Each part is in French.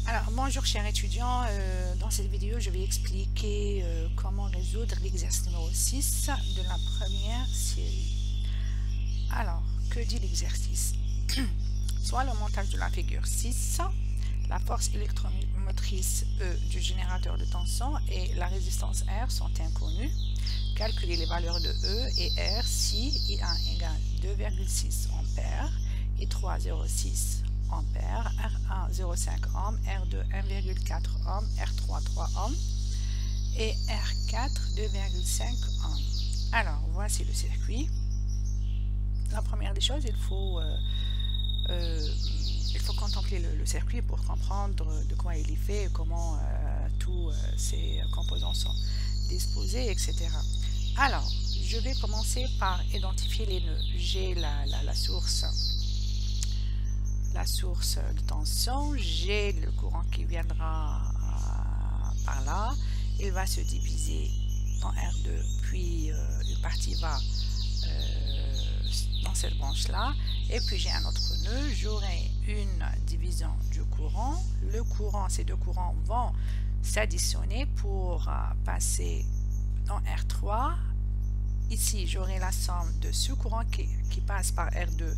Alors, bonjour chers étudiants, dans cette vidéo je vais expliquer comment résoudre l'exercice numéro 6 de la première série. Alors, que dit l'exercice? Soit le montage de la figure 6, la force électromotrice E du générateur de tension et la résistance R sont inconnues. Calculer les valeurs de E et R si I1 égale 2,6 ampères, I3 0,6 ampères, R1 0,5 ohm, R2 1,4 ohm, R3 3 ohm et R4 2,5 ohm. Alors, voici le circuit. La première des choses, il faut contempler le circuit pour comprendre de quoi il est fait, comment tous ces composants sont disposés, etc. Alors, je vais commencer par identifier les nœuds. J'ai la source de tension, j'ai le courant qui viendra par là, il va se diviser dans R2, puis une partie va dans cette branche là, et puis j'ai un autre nœud, j'aurai une division du courant, ces deux courants vont s'additionner pour passer dans R3. Ici j'aurai la somme de ce courant qui passe par R2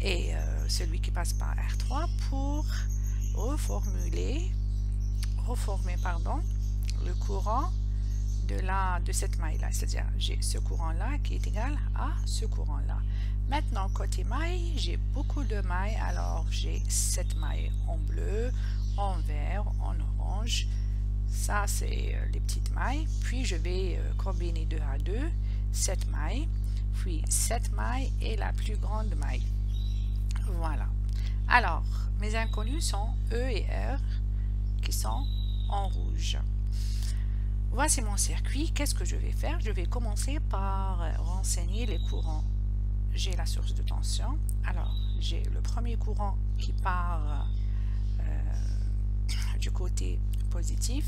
et celui qui passe par R3 pour reformer le courant de cette maille là, c'est-à-dire j'ai ce courant là qui est égal à ce courant là. Maintenant côté maille, j'ai beaucoup de mailles, alors j'ai 7 mailles en bleu, en vert, en orange, ça c'est les petites mailles, puis je vais combiner 2 à 2, 7 mailles, puis 7 mailles et la plus grande maille. Voilà. Alors, mes inconnus sont E et R qui sont en rouge. Voici mon circuit. Qu'est-ce que je vais faire? Je vais commencer par renseigner les courants. J'ai la source de tension. Alors, j'ai le premier courant qui part du côté positif.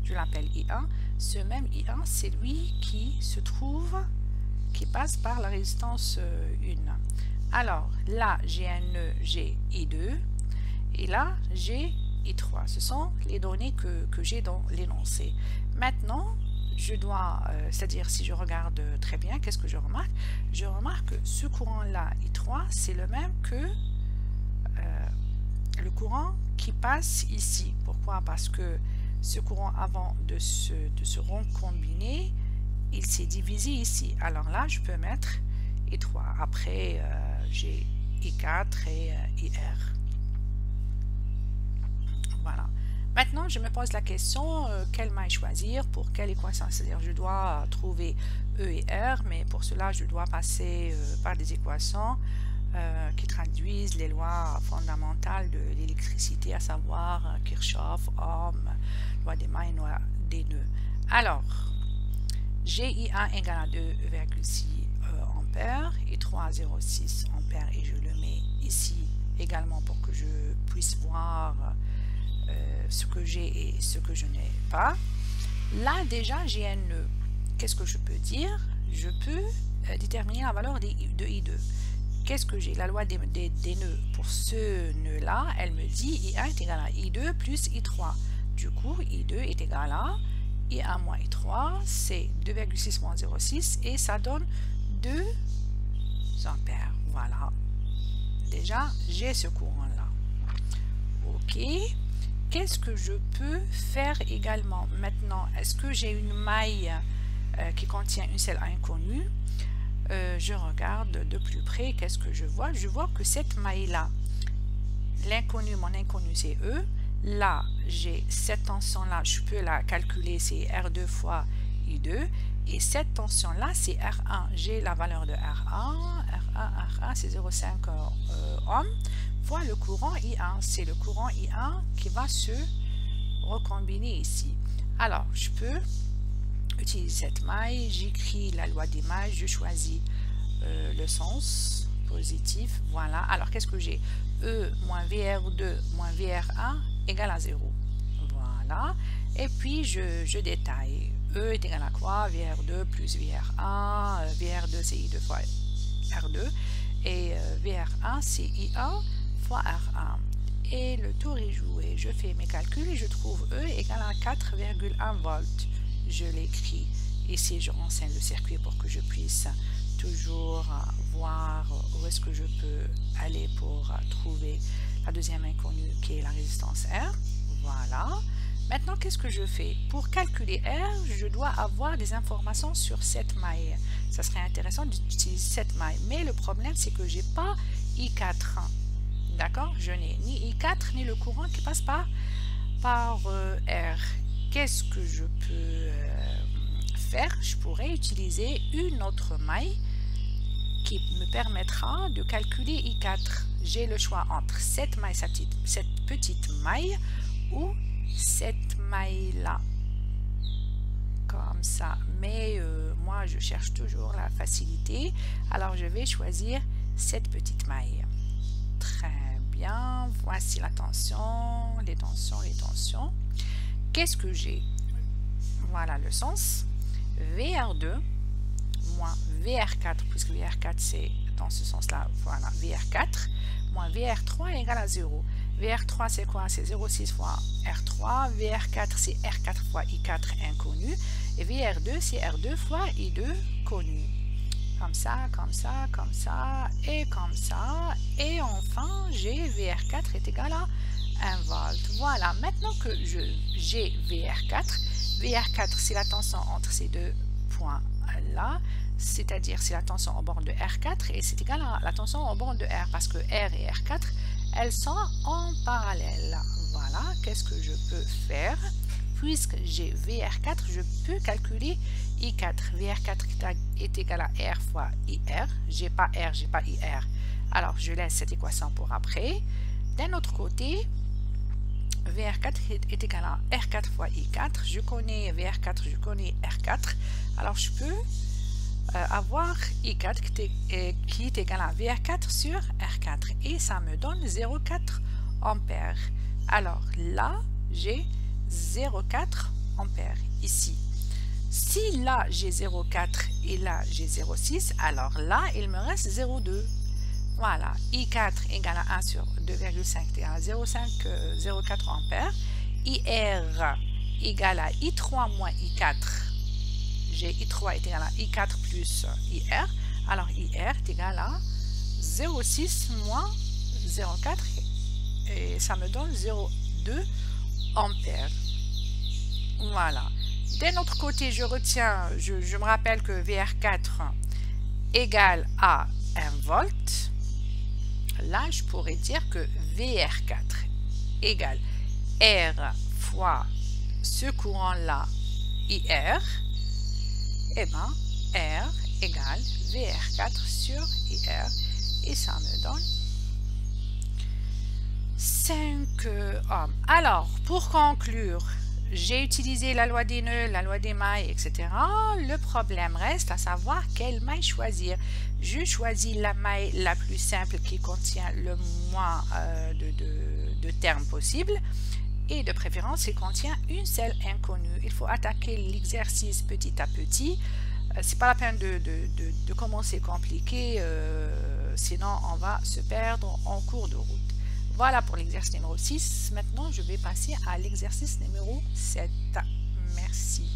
Je l'appelle I1. Ce même I1, c'est lui qui passe par la résistance 1. Alors, là, j'ai un nœud, j'ai I2, et là, j'ai I3. Ce sont les données que j'ai dans l'énoncé. Maintenant, je dois, c'est-à-dire si je regarde très bien, qu'est-ce que je remarque? Je remarque que ce courant-là, I3, c'est le même que le courant qui passe ici. Pourquoi? Parce que ce courant, avant de se recombiné, il s'est divisé ici. Alors là, je peux mettre I3. Après, j'ai I4 et IR. Voilà. Maintenant, je me pose la question, quelle maille choisir pour quelle équation? C'est-à-dire, je dois trouver E et R, mais pour cela, je dois passer par des équations qui traduisent les lois fondamentales de l'électricité, à savoir Kirchhoff, Ohm, loi des mailles, loi des nœuds. Alors, GI1 égale à 2,6 ampères et 3,06 ampères, et je le mets ici également pour que je puisse voir ce que j'ai et ce que je n'ai pas. Là déjà j'ai un nœud. Qu'est-ce que je peux dire? Je peux déterminer la valeur de I2. Qu'est-ce que j'ai? La loi des nœuds pour ce nœud là, elle me dit I1 est égal à I2 plus I3. Du coup I2 est égal à I1 moins I3, c'est 2,6 moins 0,6 et ça donne 2 ampères. Voilà. Déjà, j'ai ce courant-là. Ok. Qu'est-ce que je peux faire également? Maintenant, est-ce que j'ai une maille qui contient une seule inconnue? Je regarde de plus près. Qu'est-ce que je vois? Je vois que cette maille-là, l'inconnu, mon inconnu, c'est E. Là, j'ai cette tension-là, je peux la calculer, c'est R2 fois I2. Et cette tension-là, c'est R1. J'ai la valeur de R1. R1, c'est 0,5 ohm. Fois le courant I1. C'est le courant I1 qui va se recombiner ici. Alors, je peux utiliser cette maille. J'écris la loi des mailles. Je choisis le sens positif. Voilà. Alors, qu'est-ce que j'ai? E moins VR2 moins VR1 égale à 0. Voilà. Et puis, je détaille. E est égal à quoi? VR2 plus VR1. VR2, c'est I2 fois R2. Et VR1, c'est I1 fois R1. et le tour est joué. Je fais mes calculs et je trouve E égale à 4,1 volts. Je l'écris. Ici, je renseigne le circuit pour que je puisse toujours voir où est-ce que je peux aller pour trouver la deuxième inconnue qui est la résistance R. Voilà. Maintenant, qu'est-ce que je fais? Pour calculer R, je dois avoir des informations sur cette maille. Ça serait intéressant d'utiliser cette maille. Mais le problème, c'est que je n'ai pas I4. D'accord? Je n'ai ni I4 ni le courant qui passe par R. Qu'est-ce que je peux faire? Je pourrais utiliser une autre maille qui me permettra de calculer I4. J'ai le choix entre cette maille, cette petite maille ou cette maille-là. Comme ça. Mais moi, je cherche toujours la facilité. Alors, je vais choisir cette petite maille. Très bien. Voici la tension, les tensions, les tensions. Qu'est-ce que j'ai? Voilà le sens. VR2 moins VR4, puisque VR4 c'est dans ce sens-là, voilà, VR4 moins VR3 égale à 0. VR3 c'est quoi? C'est 0,6 fois R3, VR4 c'est R4 fois I4 inconnu, et VR2 c'est R2 fois I2 connu. Comme ça, comme ça, comme ça, et comme ça, et enfin j'ai VR4 est égal à 1 volt. Voilà, maintenant que j'ai VR4 c'est la tension entre ces deux points là, c'est-à-dire c'est la tension en borne de R4 et c'est égal à la tension en borne de R parce que R et R4 elles sont en parallèle. Voilà, qu'est-ce que je peux faire? Puisque j'ai VR4, je peux calculer I4. VR4 est égal à R fois IR. J'ai pas R, j'ai pas IR. Alors je laisse cette équation pour après. D'un autre côté, VR4 est égal à R4 fois I4. Je connais VR4, je connais R4. Alors je peux avoir I4 qui est égal à VR4 sur R4. Et ça me donne 0,4 ampères. Alors là, j'ai 0,4 ampères ici. Si là, j'ai 0,4 et là, j'ai 0,6, alors là, il me reste 0,2. Voilà, I4 égale à 1 sur 2,5 égale à 0,4 ampères. IR égale à I3 moins I4. J'ai I3 est égal à I4 plus IR. Alors IR est égal à 0,6 moins 0,4 et ça me donne 0,2 ampères. Voilà. D'un autre côté, je retiens, je me rappelle que VR4 égale à 1 volt. Là, je pourrais dire que VR4 égale R fois ce courant-là, IR. Et bien, R égale VR4 sur IR. Et ça me donne 5 ohms. Alors, pour conclure, j'ai utilisé la loi des nœuds, la loi des mailles, etc. Le problème reste à savoir quelle maille choisir. Je choisis la maille la plus simple qui contient le moins de termes possibles et de préférence qui contient une seule inconnue. Il faut attaquer l'exercice petit à petit. C'est pas la peine de commencer compliqué, sinon on va se perdre en cours de route. Voilà pour l'exercice numéro 6. Maintenant, je vais passer à l'exercice numéro 7. Merci.